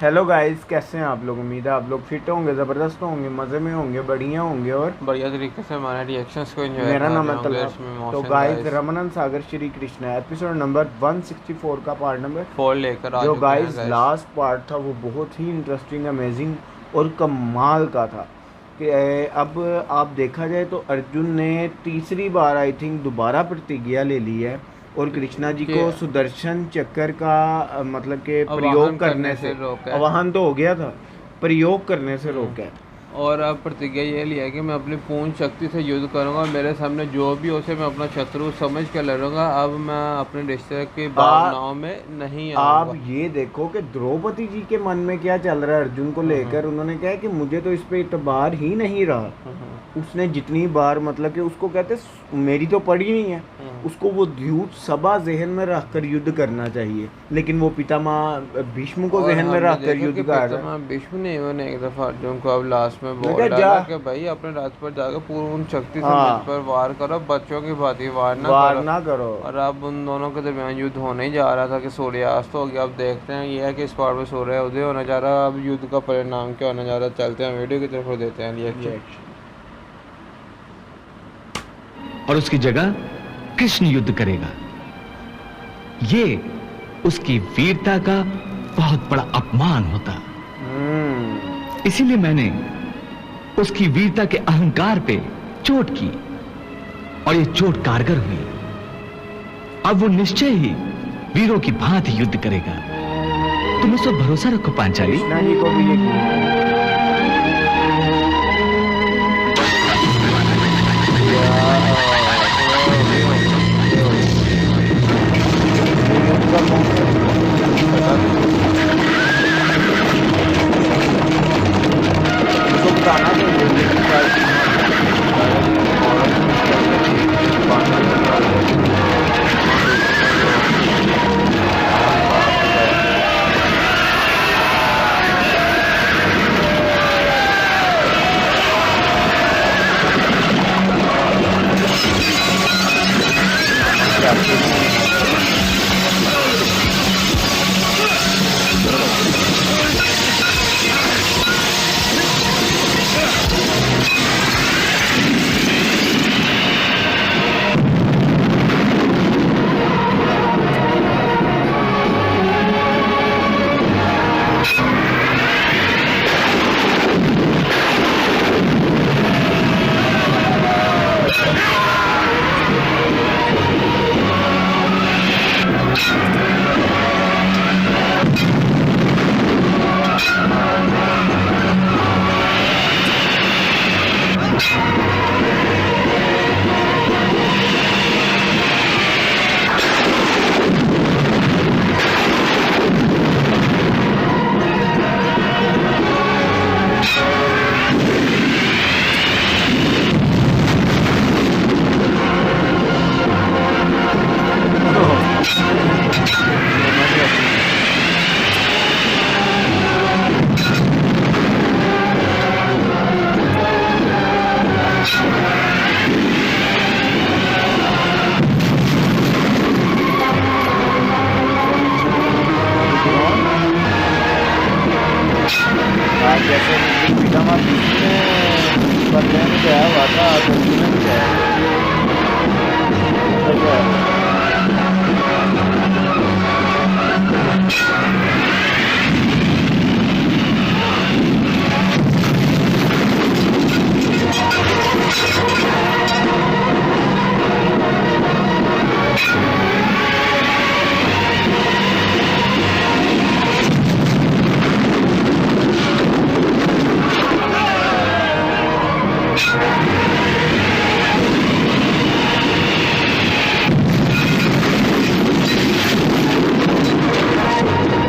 Hello guys, कैसे हैं आप लोग। उम्मीद है आप लोग फिट होंगे, ज़बरदस्त होंगे, मज़े में होंगे, बढ़िया होंगे और बढ़िया तरीके से हमारे रिएक्शंस को एंजॉय मेरा कर नाम रहे है होंगे तलहब। इसमें तो इमोशन गाइस, गाइस। रमनन सागर श्री कृष्ण एपिसोड नंबर 164 का पार्ट नंबर 4 लेकर आ जो चुके हैं गाइस गाइस। लास्ट पार्ट था वो बहुत ही इंटरेस्टिंग, अमेजिंग और कमाल का था। कि अब आप देखा जाए तो अर्जुन ने तीसरी बार आई थिंक दोबारा प्रतिज्ञा ले ली है और कृष्णा जी कि को सुदर्शन चक्र का मतलब के आवाहन प्रयोग करने करने से से, रोका है। आवाहन तो हो गया था, प्रयोग करने से हम्म। रोका है। और अब प्रतिज्ञा ये लिया है कि मैं अपनी पूर्ण शक्ति से युद्ध करूंगा, मेरे सामने जो भी हो उसे मैं अपना शत्रु समझ कर लड़ूंगा। अब मैं अपने रिश्ते की आ भावनाओं में नहीं आप आऊंगा। ये देखो कि द्रौपदी जी के मन में क्या चल रहा है अर्जुन को हम्म। लेकर। उन्होंने कहा है कि मुझे तो इस पे इतबार ही नहीं रहा। हम्म। उसने जितनी बार मतलब कि उसको कहते मेरी तो पड़ी नहीं है, हम्म। उसको वो द्यूत सभा जहन में रखकर युद्ध करना चाहिए, लेकिन वो पितामह भीष्म को और जहन में हमने रखकर देखा युद्ध कि कर रहा है। पितामह भीष्म ने इवन एक दफा अर्जुन को अब लास्ट में मैं बोल क्या जा डाला कि भाई अपने राज पर जाकर पूर्ण शक्ति से मुझ हाँ, पर वार करो, बच्चों की भांति वार ना वार करो। ना करो। और अब उन दोनों के दरमियान युद्ध होने ही जा रहा था कि सूर्यास्त हो गया। अब देखते हैं, ये है कि इस पार में सूर्य उदय होने जा रहा है। अब युद्ध का परिणाम क्या होने जा रहा है, चलते हैं वीडियो की तरफ और देते हैं रिएक्शन। और उसकी जगह कृष्ण युद्ध करेगा। ये उसकी वीरता का बहुत बड़ा अपमान होता। इसीलिए मैंने उसकी वीरता के अहंकार पे चोट की और ये चोट कारगर हुई। अब वो निश्चय ही वीरों की भांति युद्ध करेगा। तुम इस पर भरोसा रखो पांचाली। कृष्णा जी को भी यकीन उसको बताना चाहिए लेकिन जैसे पितामह भीष्म ने बदले में क्या हुआ था, अर्जुन ने क्या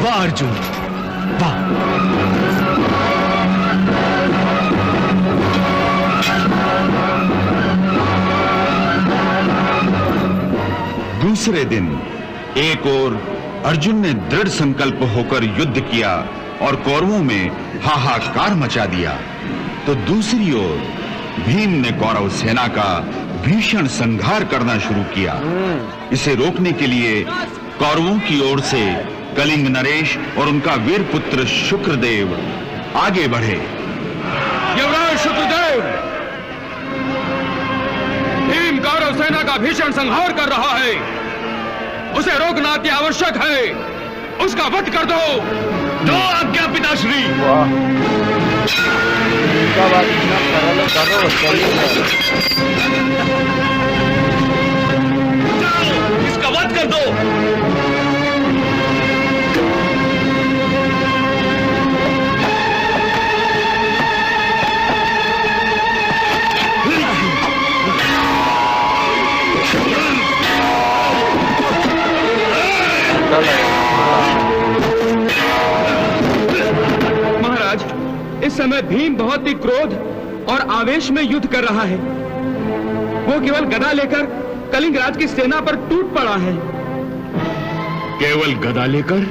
वाह अर्जुन, वाह। दूसरे दिन एक ओर अर्जुन ने दृढ़ संकल्प होकर युद्ध किया और कौरवों में हाहाकार मचा दिया, तो दूसरी ओर भीम ने कौरव सेना का भीषण संहार करना शुरू किया। इसे रोकने के लिए कौरवों की ओर से कलिंग नरेश और उनका वीर पुत्र शुक्रदेव आगे बढ़े। युवराज शुक्रदेव, भीम कौरव सेना का भीषण संहार कर रहा है, उसे रोकना अति आवश्यक है, उसका वध कर दो। दो आज्ञा पिताश्री। वाह, इनका बात इतना सरल है, करो चलिए। जाओ, इसका वध कर दो। महाराज, इस समय भीम बहुत ही क्रोध और आवेश में युद्ध कर रहा है। वो केवल गदा लेकर कलिंगराज की सेना पर टूट पड़ा है। केवल गदा लेकर?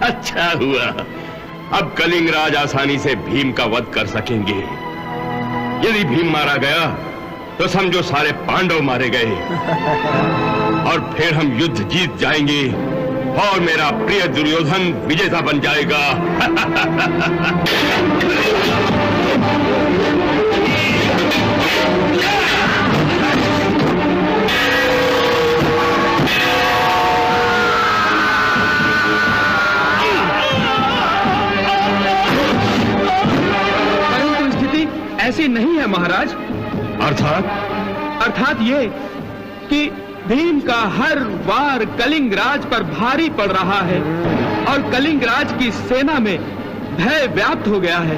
अच्छा हुआ, अब कलिंगराज आसानी से भीम का वध कर सकेंगे। यदि भीम मारा गया तो समझो सारे पांडव मारे गए और फिर हम युद्ध जीत जाएंगे और मेरा प्रिय दुर्योधन विजेता बन जाएगा। परंतु स्थिति ऐसी नहीं है महाराज। अर्थात ये कि भीम का हर वार कलिंगराज पर भारी पड़ रहा है और कलिंगराज की सेना में भय व्याप्त हो गया है।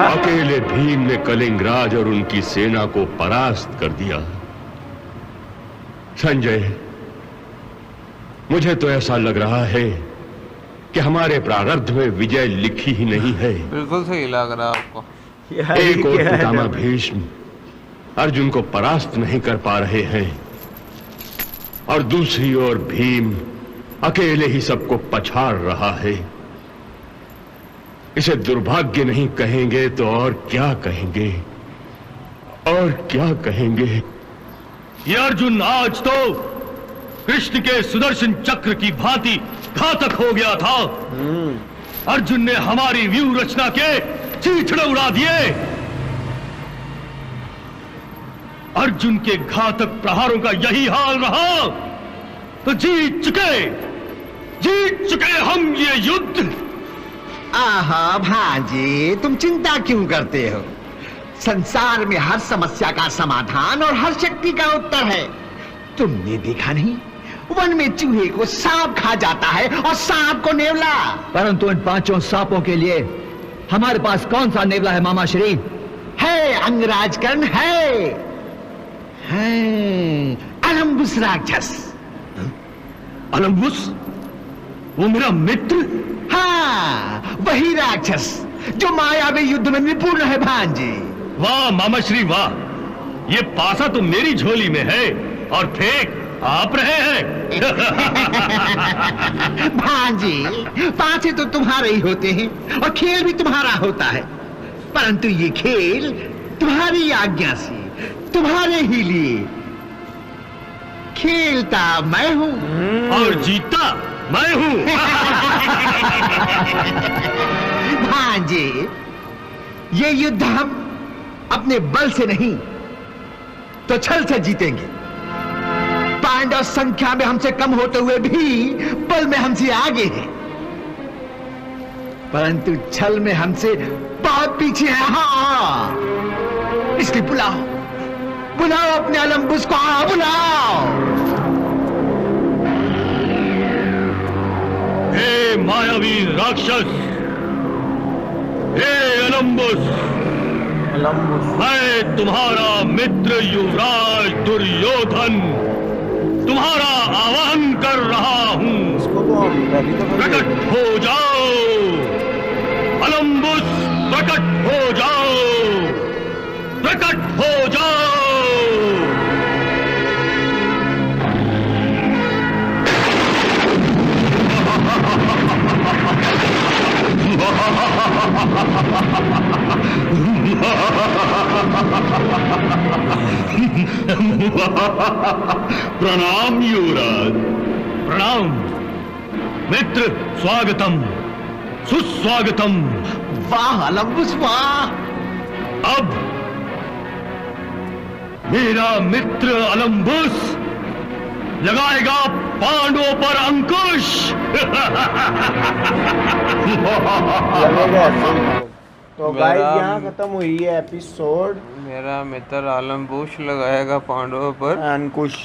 अकेले भीम ने कलिंगराज और उनकी सेना को परास्त कर दिया। संजय, मुझे तो ऐसा लग रहा है कि हमारे प्रारब्ध में विजय लिखी ही नहीं है। बिल्कुल सही लग रहा है आपको। एक और पितामह भीष्म अर्जुन को परास्त नहीं कर पा रहे हैं और दूसरी ओर भीम अकेले ही सबको पछाड़ रहा है। इसे दुर्भाग्य नहीं कहेंगे तो और क्या कहेंगे, और क्या कहेंगे। ये अर्जुन आज तो कृष्ण के सुदर्शन चक्र की भांति घातक हो गया था। अर्जुन ने हमारी व्यूह रचना के चीथड़े उड़ा दिए। अर्जुन के घातक प्रहारों का यही हाल रहा तो जीत चुके हम ये युद्ध। आहा भांजे, तुम चिंता क्यों करते हो? संसार में हर समस्या का समाधान और हर शक्ति का उत्तर है। तुमने देखा नहीं, वन में चूहे को सांप खा जाता है और सांप को नेवला। परंतु इन 5 सांपों के लिए हमारे पास कौन सा नेवला है मामा श्री? है अंगराज कर्ण, है अलम्बुस राक्षस। अलम्बुस? वो मेरा मित्र? हाँ, वही राक्षस जो मायावी युद्ध में निपुण है भांजी। वाह मामा श्री वाह, ये पासा तो मेरी झोली में है और फेंक आप रहे हैं। भांजी, पासे तो तुम्हारे ही होते हैं और खेल भी तुम्हारा होता है, परंतु ये खेल तुम्हारी आज्ञा से, तुम्हारे ही लिए खेलता मैं हूं और जीतता मैं हूं। भांजे, ये युद्ध हम अपने बल से नहीं तो छल से जीतेंगे। पांडव संख्या में हमसे कम होते हुए भी बल में हमसे आगे हैं, परंतु छल में हमसे बहुत पीछे है। हाँ, इसलिए बुलाओ अपने अलम्बुस को, बुलाओ। हे मायावी राक्षस, हे अलम्बुस, मैं तुम्हारा मित्र युवराज दुर्योधन तुम्हारा आह्वान कर रहा हूं। प्रकट हो जाओ अलम्बुस, प्रकट हो जाओ, प्रकट हो जाओ। प्रणाम युवराज, प्रणाम मित्र, स्वागतम सुस्वागतम। वाह अलम्बुस वाह। अब मेरा मित्र अलम्बुस लगाएगा पांडवों पर अंकुश। तो गाइस यहाँ खत्म हुई है एपिसोड। मेरा मित्र अलम्बुस लगाएगा पांडवों पर अंकुश।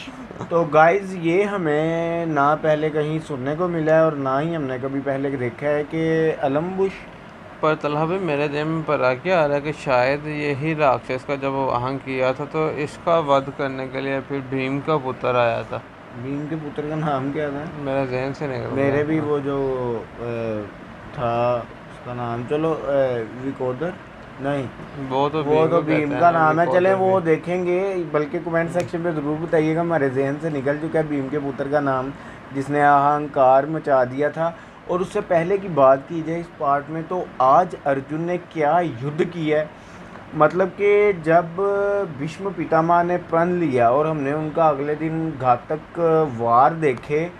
तो गाइस ये हमें ना पहले कहीं सुनने को मिला है और ना ही हमने कभी पहले देखा है कि अलम्बुस। पर तलहा भी मेरे दिल में पड़ा क्या आ रहा है कि शायद यही राक्षस का जब वो आहंग किया था तो इसका वध करने के लिए फिर भीम का पुत्र आया था। भीम के पुत्र का नाम क्या था? मेरे जहन से निकल मेरे भी वो जो था उसका नाम, चलो विकोदर नहीं, वो तो भीम का नाम है। चले वो देखेंगे, बल्कि कमेंट सेक्शन में ज़रूर बताइएगा। हमारे जहन से निकल चुका है भीम के पुत्र का नाम, जिसने अहंकार मचा दिया था। और उससे पहले की बात की जाए इस पार्ट में, तो आज अर्जुन ने क्या युद्ध किया है। मतलब कि जब भीष्म पितामह ने प्रण लिया और हमने उनका अगले दिन घातक वार देखे,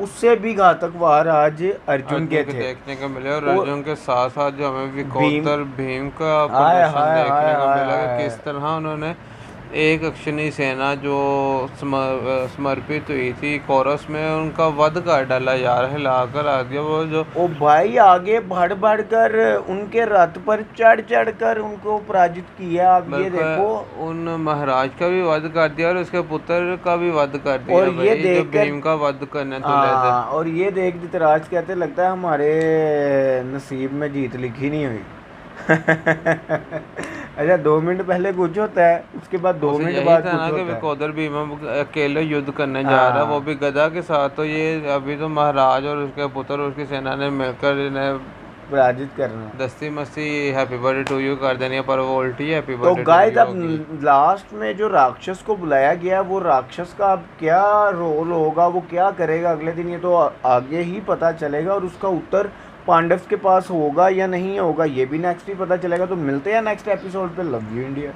उससे भी घातक वार आज अर्जुन के थे देखने को मिले। और अर्जुन के साथ साथ जो हमें विकोदर भीम का प्रदर्शन देखने को मिला, किस तरह उन्होंने एक अक्षनी सेना जो समर्पित हुई थी कोरस में, उनका वध कर डाला यार, हिलाकर आ दिया। वो जो ओ भाई आगे बढ़ कर उनके रथ पर चढ़ कर उनको पराजित किया। आप ये देखो, उन महाराज का भी वध कर दिया और उसके पुत्र का भी वध कर दिया। और ये देख जो भीम का वध करने तुले थे। और ये देख धृतराज कहते लगता है हमारे नसीब में जीत लिखी नहीं हुई। अच्छा 2 मिनट पहले कुछ होता है, उसके बाद 2 मिनट बाद कुछ होता है। विकोदर भीम अकेले युद्ध करने जा रहा है, वो भी गदा के साथ। तो ये अभी तो महाराज और उसके पुत्र और उसकी सेना ने मिलकर इन्हें पराजित करना, दस्ती मस्ती हैप्पी बर्थडे टू यू कर देनी है, पर वो उल्टी हैप्पी बर्थडे। तो गाइस अब लास्ट में जो राक्षस को बुलाया गया, वो राक्षस का अब क्या रोल होगा, वो क्या करेगा अगले दिन, ये तो आगे ही पता चलेगा। और उसका उत्तर पांडव के पास होगा या नहीं होगा, ये भी नेक्स्ट ही पता चलेगा। तो मिलते हैं नेक्स्ट एपिसोड पे। Love you India.